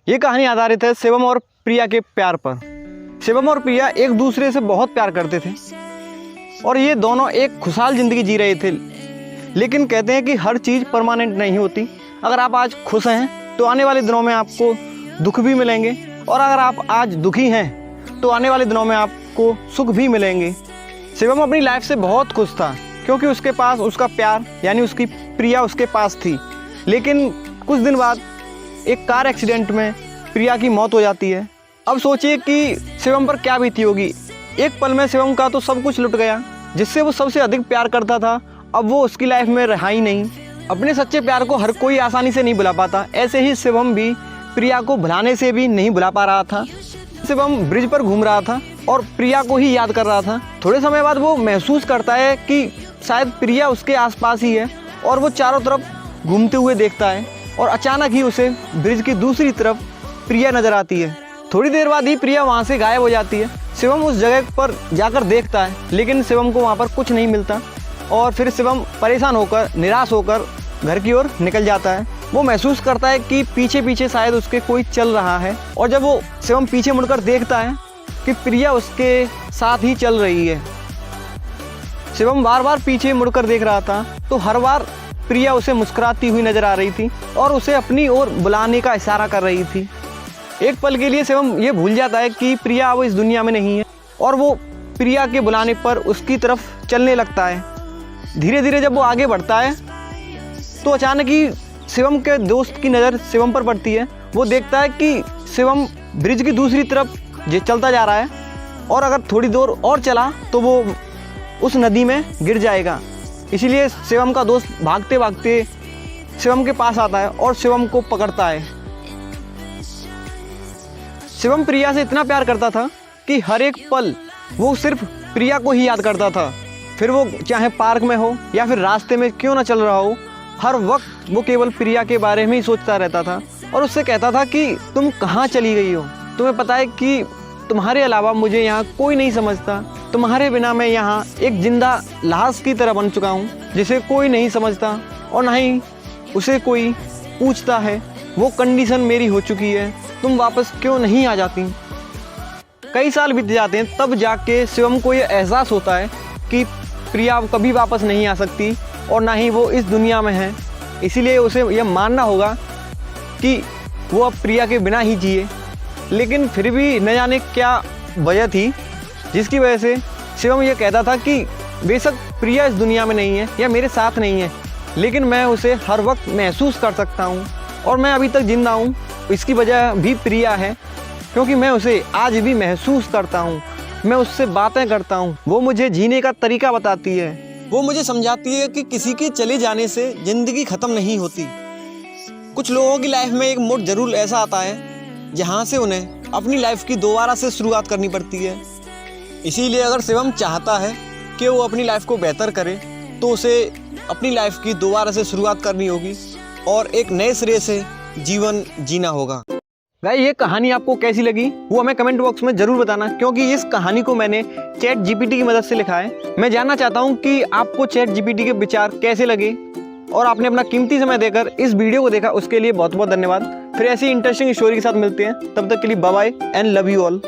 ये कहानी आधारित है शिवम और प्रिया के प्यार पर। शिवम और प्रिया एक दूसरे से बहुत प्यार करते थे और ये दोनों एक खुशहाल ज़िंदगी जी रहे थे। लेकिन कहते हैं कि हर चीज़ परमानेंट नहीं होती। अगर आप आज खुश हैं तो आने वाले दिनों में आपको दुख भी मिलेंगे, और अगर आप आज दुखी हैं तो आने वाले दिनों में आपको सुख भी मिलेंगे। शिवम अपनी लाइफ से बहुत खुश था क्योंकि उसके पास उसका प्यार यानी उसकी प्रिया उसके पास थी। लेकिन कुछ दिन बाद एक कार एक्सीडेंट में प्रिया की मौत हो जाती है। अब सोचिए कि शिवम पर क्या बीती होगी। एक पल में शिवम का तो सब कुछ लुट गया, जिससे वो सबसे अधिक प्यार करता था। अब वो उसकी लाइफ में रहा ही नहीं। अपने सच्चे प्यार को हर कोई आसानी से नहीं भुला पाता। ऐसे ही शिवम भी प्रिया को भुलाने से भी नहीं भुला पा रहा था। शिवम ब्रिज पर घूम रहा था और प्रिया को ही याद कर रहा था। थोड़े समय बाद वो महसूस करता है कि शायद प्रिया उसके आसपास ही है, और वो चारों तरफ घूमते हुए देखता है और अचानक ही उसे ब्रिज की दूसरी तरफ प्रिया नजर आती है। थोड़ी देर बाद ही प्रिया वहाँ से गायब हो जाती है। शिवम उस जगह पर जाकर देखता है, लेकिन शिवम को वहाँ पर कुछ नहीं मिलता और फिर शिवम परेशान होकर निराश होकर घर की ओर निकल जाता है। वो महसूस करता है कि पीछे पीछे शायद उसके कोई चल रहा है, और जब वो शिवम पीछे मुड़कर देखता है कि प्रिया उसके साथ ही चल रही है। शिवम बार बार पीछे मुड़कर देख रहा था तो हर बार प्रिया उसे मुस्कुराती हुई नजर आ रही थी और उसे अपनी ओर बुलाने का इशारा कर रही थी। एक पल के लिए शिवम ये भूल जाता है कि प्रिया अब इस दुनिया में नहीं है, और वो प्रिया के बुलाने पर उसकी तरफ चलने लगता है। धीरे धीरे जब वो आगे बढ़ता है तो अचानक ही शिवम के दोस्त की नज़र शिवम पर पड़ती है। वो देखता है कि शिवम ब्रिज की दूसरी तरफ चलता जा रहा है, और अगर थोड़ी दूर और चला तो वो उस नदी में गिर जाएगा। इसीलिए शिवम का दोस्त भागते भागते शिवम के पास आता है और शिवम को पकड़ता है। शिवम प्रिया से इतना प्यार करता था कि हर एक पल वो सिर्फ प्रिया को ही याद करता था। फिर वो चाहे पार्क में हो या फिर रास्ते में क्यों ना चल रहा हो, हर वक्त वो केवल प्रिया के बारे में ही सोचता रहता था और उससे कहता था कि तुम कहाँ चली गई हो। तुम्हें पता है कि तुम्हारे अलावा मुझे यहाँ कोई नहीं समझता। तुम्हारे बिना मैं यहाँ एक जिंदा लाश की तरह बन चुका हूँ, जिसे कोई नहीं समझता और ना ही उसे कोई पूछता है। वो कंडीशन मेरी हो चुकी है, तुम वापस क्यों नहीं आ जाती। कई साल बीत जाते हैं, तब जाके शिवम को ये एहसास होता है कि प्रिया अब कभी वापस नहीं आ सकती और ना ही वो इस दुनिया में है। इसीलिए उसे यह मानना होगा कि वो अब प्रिया के बिना ही जिए। लेकिन फिर भी न जाने क्या वजह थी जिसकी वजह से शिवम ये कहता था कि बेशक प्रिया इस दुनिया में नहीं है या मेरे साथ नहीं है, लेकिन मैं उसे हर वक्त महसूस कर सकता हूँ और मैं अभी तक जिंदा हूँ। इसकी वजह भी प्रिया है, क्योंकि मैं उसे आज भी महसूस करता हूँ। मैं उससे बातें करता हूँ, वो मुझे जीने का तरीका बताती है। वो मुझे समझाती है कि किसी के चले जाने से ज़िंदगी ख़त्म नहीं होती। कुछ लोगों की लाइफ में एक मोड़ ज़रूर ऐसा आता है जहाँ से उन्हें अपनी लाइफ की दोबारा से शुरुआत करनी पड़ती है। इसीलिए अगर शिवम चाहता है कि वो अपनी लाइफ को बेहतर करे तो उसे अपनी लाइफ की दोबारा से शुरुआत करनी होगी और एक नए सिरे से जीवन जीना होगा। गाइस, ये कहानी आपको कैसी लगी वो हमें कमेंट बॉक्स में ज़रूर बताना, क्योंकि इस कहानी को मैंने चैट जीपीटी की मदद से लिखा है। मैं जानना चाहता हूँ कि आपको चैट जीपीटी के विचार कैसे लगे, और आपने अपना कीमती समय देकर इस वीडियो को देखा उसके लिए बहुत बहुत धन्यवाद। फिर ऐसी इंटरेस्टिंग स्टोरी के साथ मिलते हैं, तब तक के लिए bye bye and love you all.